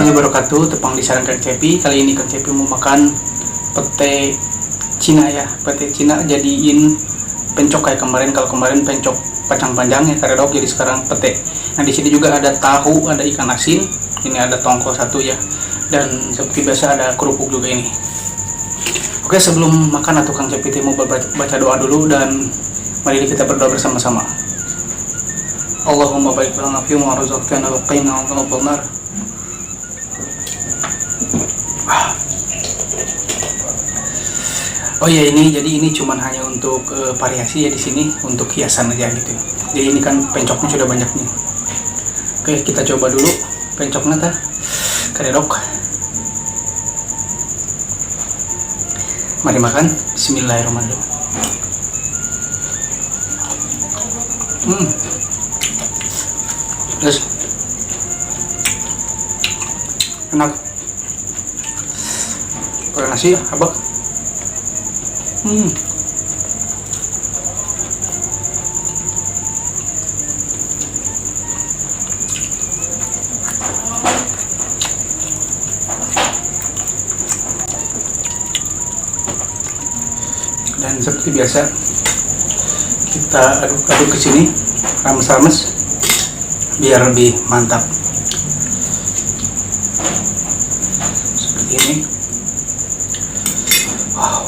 warahmatullahi wabarakatuh. Tepang di saran Kang Cepi. Kali ini Kang Cepi mau makan pete Cina ya. Pete Cina jadiin pencok kayak kemarin. Kalau kemarin pencok kacang panjang ya karedok, jadi sekarang pete. Nah di sini juga ada tahu, ada ikan asin. Ini ada tongkol satu ya. Dan seperti biasa ada kerupuk juga ini. Oke, sebelum makan atau Kang Cepi mau baca doa dulu, dan mari kita berdoa bersama-sama. Allahumma barik lana fi ma razaqtana wa qina adzaban nar. Oh ya, ini cuman hanya untuk variasi ya, di sini untuk hiasan aja gitu. Jadi ini kan pencoknya sudah banyak nih. Oke, kita coba dulu pencoknya tah. Karedok. Mari makan. Bismillahirrahmanirrahim. Terus enak. Pakai nasi ya, abang. Dan seperti biasa kita aduk-aduk ke sini, rames-rames biar lebih mantap. Seperti ini. Wow.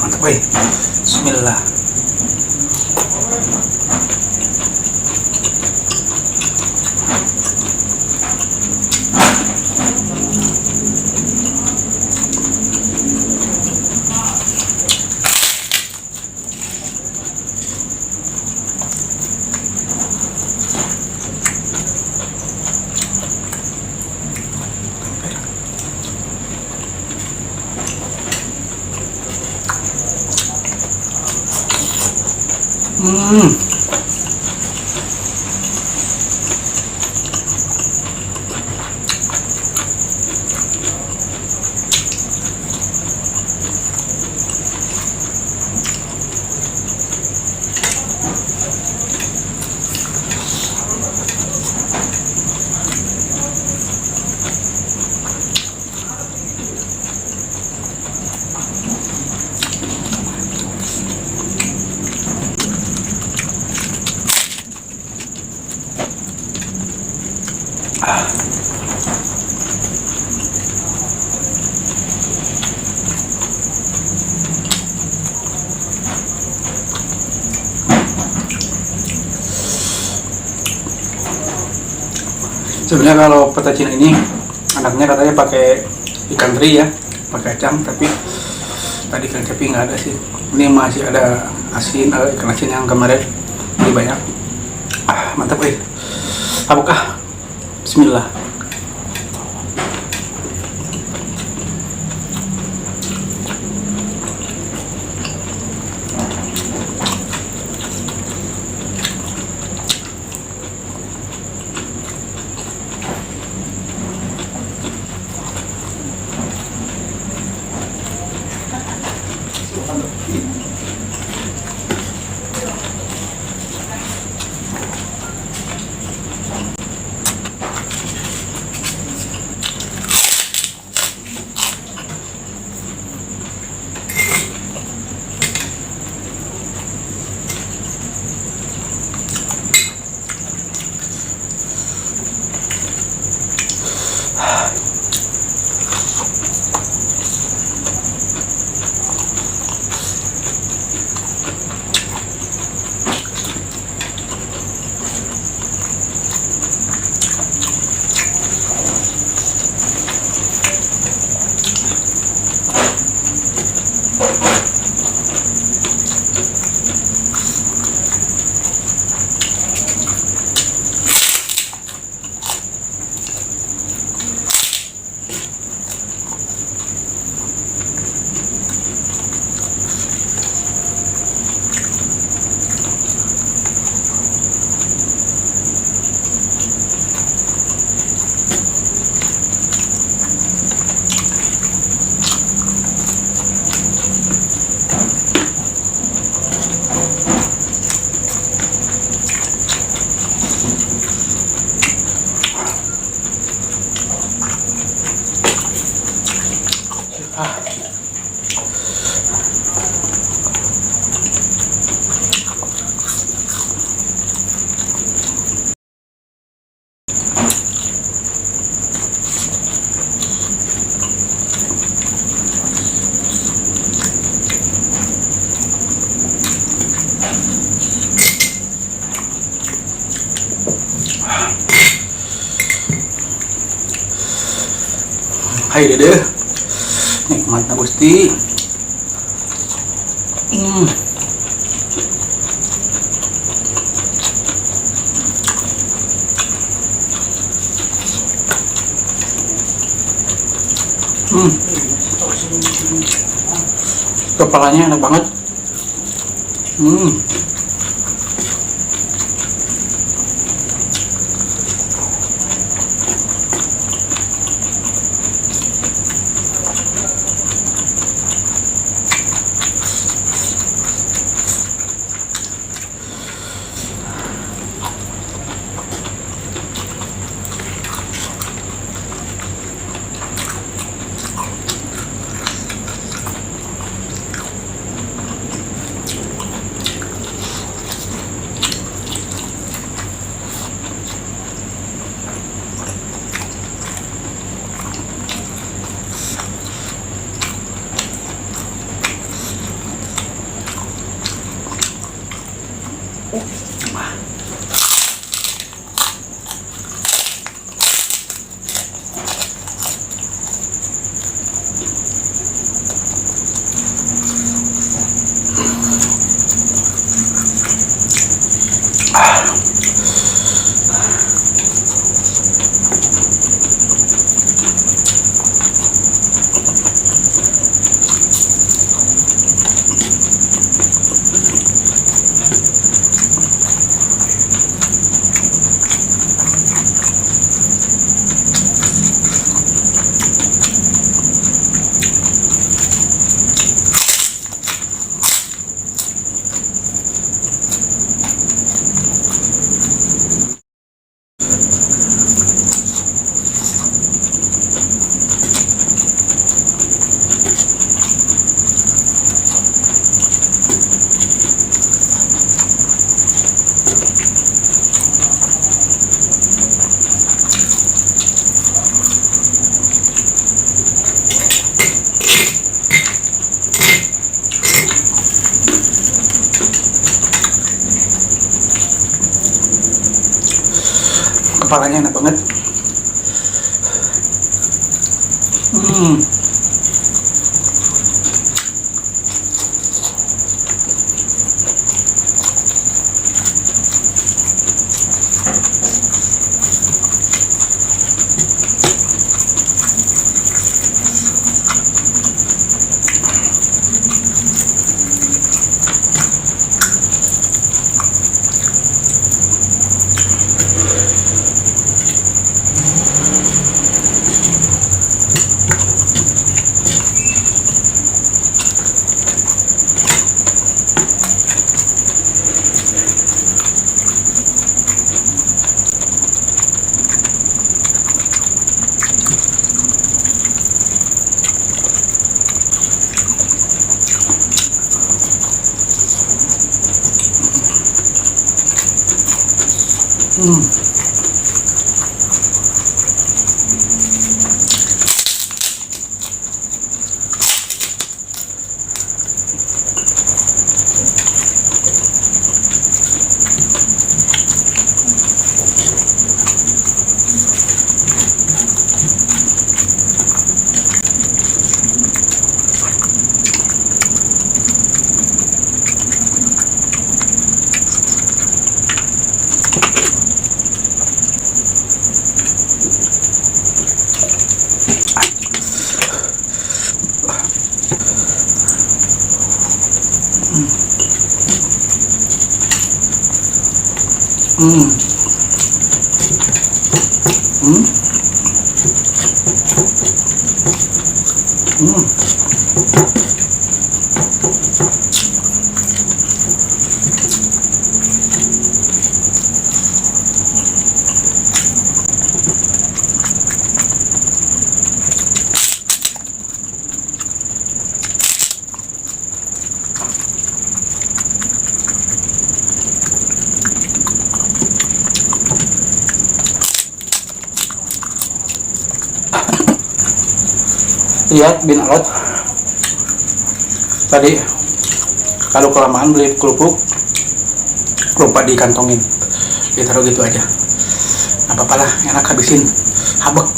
Mantap, woi. Bismillah. Sebenarnya kalau pete Cina ini anaknya katanya pakai ikan teri ya, pakai kacang, tapi tadi Kang Cepi nggak ada sih. Ini masih ada asin, ikan asin yang kemarin, ini banyak. Mantap weh. Apakah? Bismillah. Ah. Hai dede, nikmat na Gusti. Hmm. Hmm. Kepalanya enak banget. Hmm. Kepalanya enak banget. Hmm. Hmm. Hmm. Hmm. Hmm. lihat bin alot tadi, kalau kelamaan beli kerupuk lupa dikantongin, ditaruh gitu aja. Apa-apalah, enak, habisin, habek.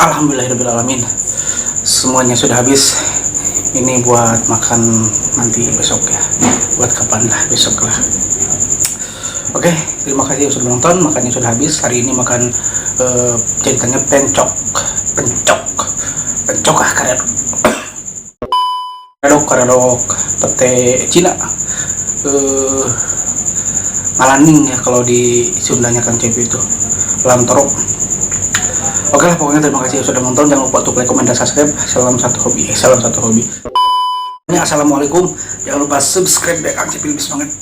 Alhamdulillahirobbilalamin, semuanya sudah habis. Ini buat makan nanti besok ya, buat kapan lah, besok lah. Oke, terima kasih sudah menonton. Makannya sudah habis. Hari ini makan ceritanya pencok karedok pete Cina, malaning ya kalau di Sundanya kan CP itu lantorok. Oke lah, pokoknya terima kasih sudah menonton. Jangan lupa untuk like, comment, dan subscribe. Salam satu hobi. Assalamualaikum. Jangan lupa subscribe ya, Kang Cipil bis banget.